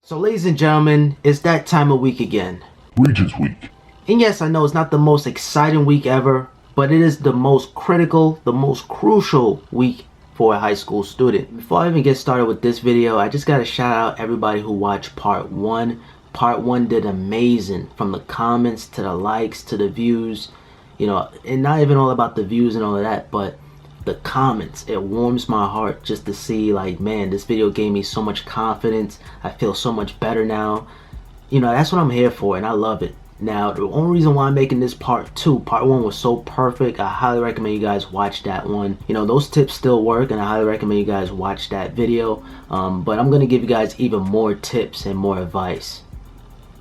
So ladies and gentlemen, it's that time of week again. Regents Week. And yes, I know it's not the most exciting week ever, but it is the most critical, the most crucial week for a high school student. Before I even get started with this video, I just gotta shout out everybody who watched part 1. Part 1 did amazing, from the comments to the likes to the views, and not even all about the views and all of that, but the comments. It warms my heart just to see, like, man, this video gave me so much confidence. I feel so much better now. That's what I'm here for, and I love it. Now, the only reason why I'm making this part 2, part 1 was so perfect, I highly recommend you guys watch that one. Those tips still work, and I highly recommend you guys watch that video. But I'm gonna give you guys even more tips and more advice.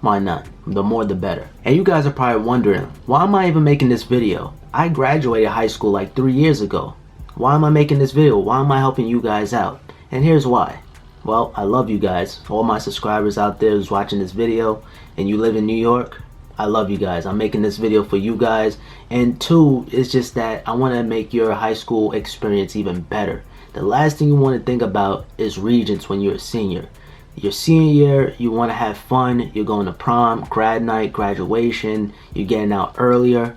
Why not? The more the better. And you guys are probably wondering, why am I even making this video? I graduated high school like 3 years ago. Why am I making this video? Why am I helping you guys out? And here's why. Well, I love you guys. All my subscribers out there who's watching this video and you live in New York, I love you guys. I'm making this video for you guys. And 2, it's just that I want to make your high school experience even better. The last thing you want to think about is Regents when you're a senior. Your senior year, you want to have fun. You're going to prom, grad night, graduation. You're getting out earlier.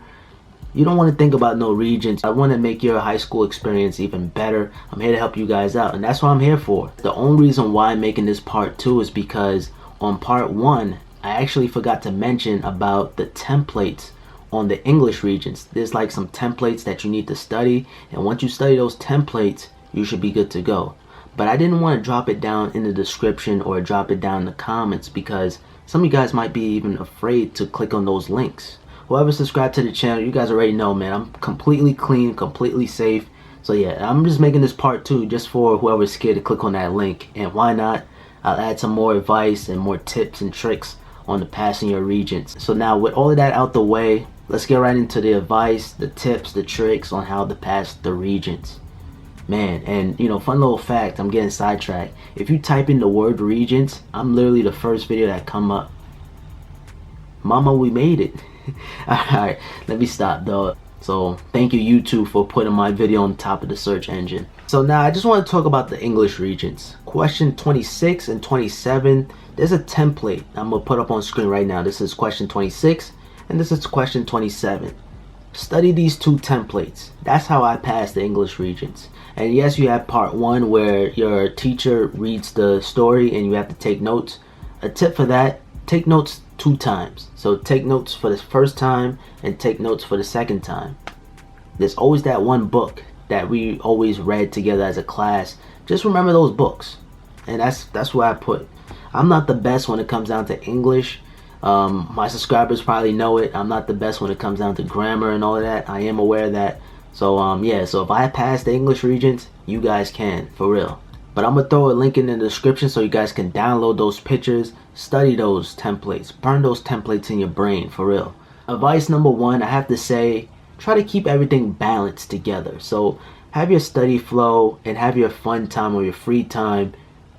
You don't want to think about no Regents. I want to make your high school experience even better. I'm here to help you guys out, and that's what I'm here for. The only reason why I'm making this part 2 is because on part 1, I actually forgot to mention about the templates on the English Regents. There's like some templates that you need to study, and once you study those templates, you should be good to go. But I didn't want to drop it down in the description or drop it down in the comments because some of you guys might be even afraid to click on those links. Whoever subscribed to the channel, you guys already know, man, I'm completely clean, completely safe. So yeah, I'm just making this part 2 just for whoever's scared to click on that link. And why not? I'll add some more advice and more tips and tricks on the passing your Regents. So now with all of that out the way, let's get right into the advice, the tips, the tricks on how to pass the Regents. Man, and fun little fact, I'm getting sidetracked. If you type in the word Regents, I'm literally the first video that come up. Mama, we made it. Alright, let me stop though. So thank you YouTube for putting my video on top of the search engine. So now I just want to talk about the English Regents. Question 26 and 27, there's a template I'm going to put up on screen right now. This is question 26 and this is question 27. Study these 2 templates. That's how I passed the English Regents. And yes, you have part 1 where your teacher reads the story and you have to take notes. A tip for that, take notes 2 times. So take notes for the first time and take notes for the second time. There's always that one book that we always read together as a class. Just remember those books. And that's what I put. I'm not the best when it comes down to English. My subscribers probably know it. I'm not the best when it comes down to grammar and all of that. I am aware of that. So yeah, so if I pass the English Regents, you guys can, for real. But I'm gonna throw a link in the description so you guys can download those pictures, study those templates, burn those templates in your brain, for real. Advice number 1, I have to say, try to keep everything balanced together. So have your study flow and have your fun time or your free time,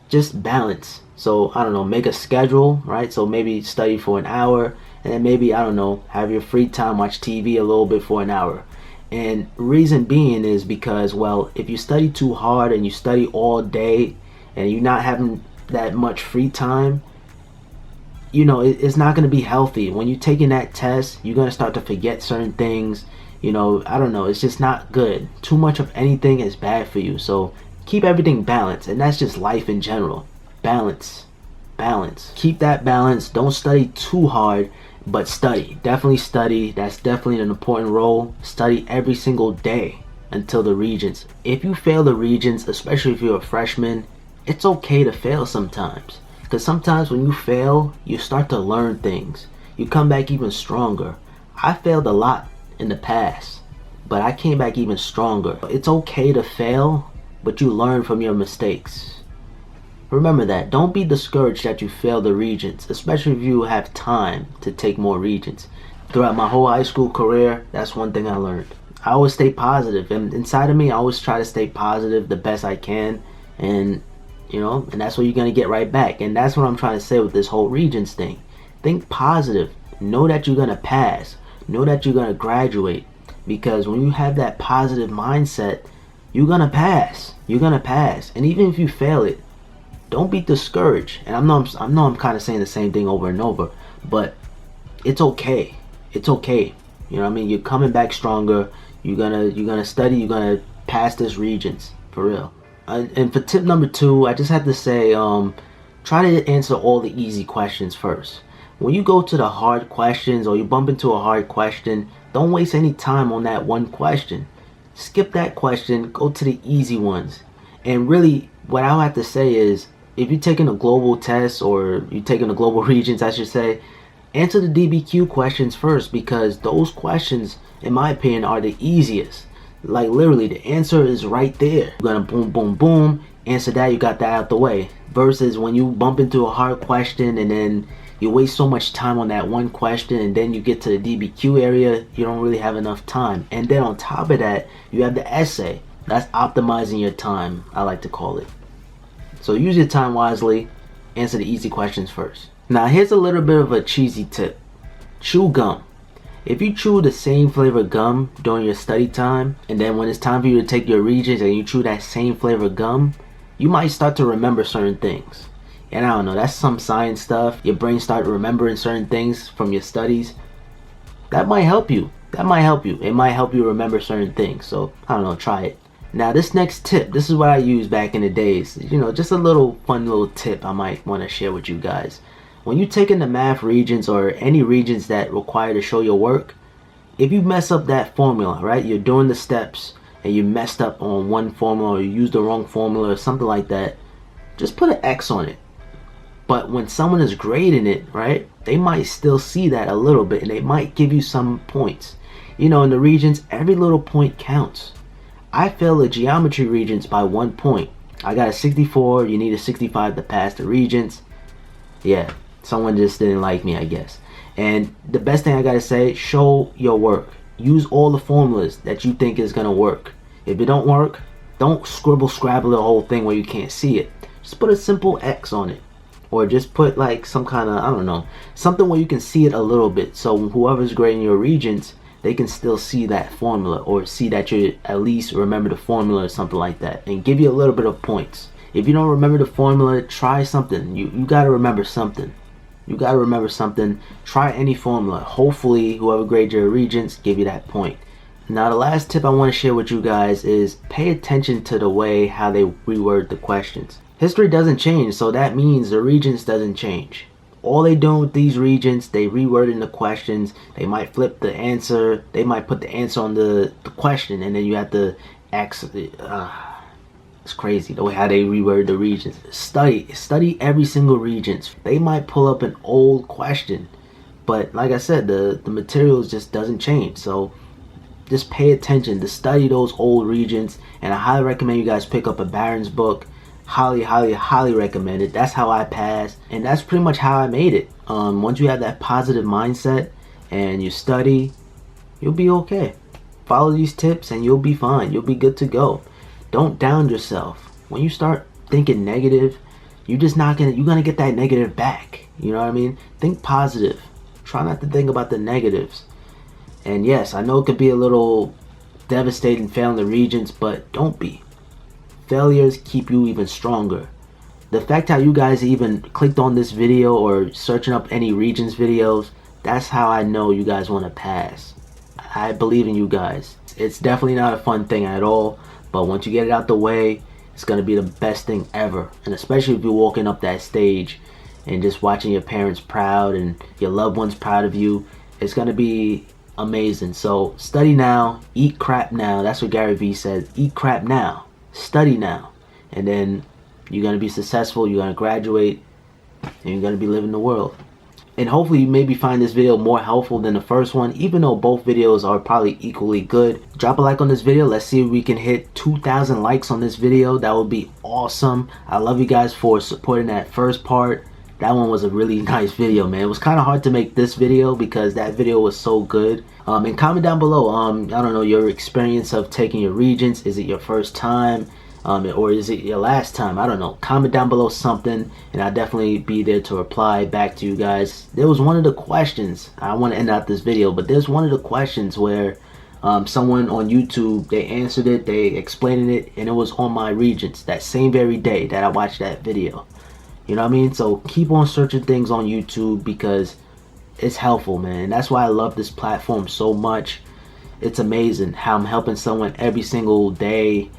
just balance. So I don't know, make a schedule, right? So maybe study for an hour and then maybe, I don't know, have your free time, watch TV a little bit for an hour. And reason being is because, well, if you study too hard and you study all day and you're not having that much free time, it's not going to be healthy. When you're taking that test, you're going to start to forget certain things. I don't know, it's just not good. Too much of anything is bad for you. So keep everything balanced, and that's just life in general. Balance. Keep that balance. Don't study too hard, but study. Definitely study. That's definitely an important role. Study every single day until the Regents. If you fail the Regents, especially if you're a freshman, it's okay to fail sometimes. Because sometimes when you fail, you start to learn things. You come back even stronger. I failed a lot in the past, but I came back even stronger. It's okay to fail, but you learn from your mistakes. Remember that. Don't be discouraged that you failed the Regents, especially if you have time to take more Regents. Throughout my whole high school career, that's one thing I learned. I always stay positive, and inside of me, I always try to stay positive the best I can, and and that's what you're going to get right back. And that's what I'm trying to say with this whole Regents thing. Think positive. Know that you're going to pass. Know that you're going to graduate. Because when you have that positive mindset, you're going to pass. You're going to pass. And even if you fail it, don't be discouraged. And I know I'm kind of saying the same thing over and over, but it's okay. It's okay. You know what I mean? You're coming back stronger. You're gonna study. You're gonna pass this Regents for real. And for tip number 2, I just have to say, try to answer all the easy questions first. When you go to the hard questions or you bump into a hard question, don't waste any time on that one question. Skip that question, go to the easy ones. And really, what I have to say is, if you're taking a global test, or you're taking a global Regents, I should say, answer the DBQ questions first, because those questions, in my opinion, are the easiest. Like literally, the answer is right there. You're gonna boom, boom, boom, answer that, you got that out the way. Versus when you bump into a hard question and then you waste so much time on that one question, and then you get to the DBQ area, you don't really have enough time. And then on top of that, you have the essay. That's optimizing your time, I like to call it. So use your time wisely, answer the easy questions first. Now here's a little bit of a cheesy tip. Chew gum. If you chew the same flavor gum during your study time, and then when it's time for you to take your Regents and you chew that same flavor gum, you might start to remember certain things. And I don't know, that's some science stuff. Your brain start remembering certain things from your studies. That might help you. That might help you. It might help you remember certain things. So, I don't know, try it. Now, this next tip, this is what I used back in the days. You know, just a little fun little tip I might want to share with you guys. When you're taking the math Regents or any Regents that require to show your work, if you mess up that formula, right? You're doing the steps and you messed up on one formula, or you used the wrong formula or something like that, just put an X on it. But when someone is grading it, right, they might still see that a little bit, and they might give you some points. You know, in the Regents, every little point counts. I failed the geometry Regents by 1 point. I got a 64. You need a 65 to pass the Regents. Yeah, someone just didn't like me, I guess. And the best thing I gotta say, show your work. Use all the formulas that you think is gonna work. If it don't work, don't scrabble the whole thing where you can't see it. Just put a simple X on it. Or just put like some kind of, I don't know, something where you can see it a little bit. So whoever's grading your Regents, they can still see that formula, or see that you at least remember the formula or something like that, and give you a little bit of points. If you don't remember the formula, try something. You gotta remember something. You gotta remember something. Try any formula. Hopefully whoever grades your Regents give you that point. Now the last tip I want to share with you guys is pay attention to the way how they reword the questions. History doesn't change, so that means the Regents doesn't change. All they doing with these Regents, they rewording the questions. They might flip the answer. They might put the answer on the question, and then you have to X. It's crazy the way how they reword the Regents. Study every single Regents. They might pull up an old question, but like I said, the materials just doesn't change. So just pay attention to study those old Regents, and I highly recommend you guys pick up a Barron's book. Highly recommend it. That's how I passed, and that's pretty much how I made it. Once you have that positive mindset and you study, you'll be okay. Follow these tips and you'll be fine. You'll be good to go. Don't down yourself. When you start thinking negative, you're gonna get that negative back. You know what I mean? Think positive. Try not to think about the negatives. And yes, I know it could be a little devastating failing the Regents, but don't be. Failures keep you even stronger. The fact how you guys even clicked on this video or searching up any Regents videos, that's how I know you guys want to pass. I believe in you guys. It's definitely not a fun thing at all, but once you get it out the way, it's going to be the best thing ever. And especially if you're walking up that stage and just watching your parents proud and your loved ones proud of you, it's going to be amazing. So study now, eat crap now. That's what Gary Vee says. Eat crap now. Study now, and then you're going to be successful. You're going to graduate, and you're going to be living the world. And hopefully you maybe find this video more helpful than the first one, even though both videos are probably equally good. Drop a like on this video. Let's see if we can hit 2,000 likes on this video. That would be awesome. I love you guys for supporting that first part. That one was a really nice video, man. It was kind of hard to make this video because that video was so good. And comment down below, I don't know, your experience of taking your Regents. Is it your first time? Or is it your last time? I don't know. Comment down below something, and I'll definitely be there to reply back to you guys. There was one of the questions. I want to end out this video, but there's one of the questions where someone on YouTube, they answered it, they explained it, and it was on my Regents that same very day that I watched that video. You know what I mean? So keep on searching things on YouTube because it's helpful, man. That's why I love this platform so much. It's amazing how I'm helping someone every single day.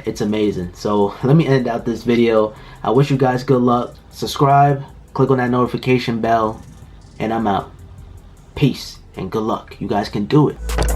It's amazing. So let me end out this video. I wish you guys good luck. Subscribe, click on that notification bell, and I'm out. Peace and good luck. You guys can do it.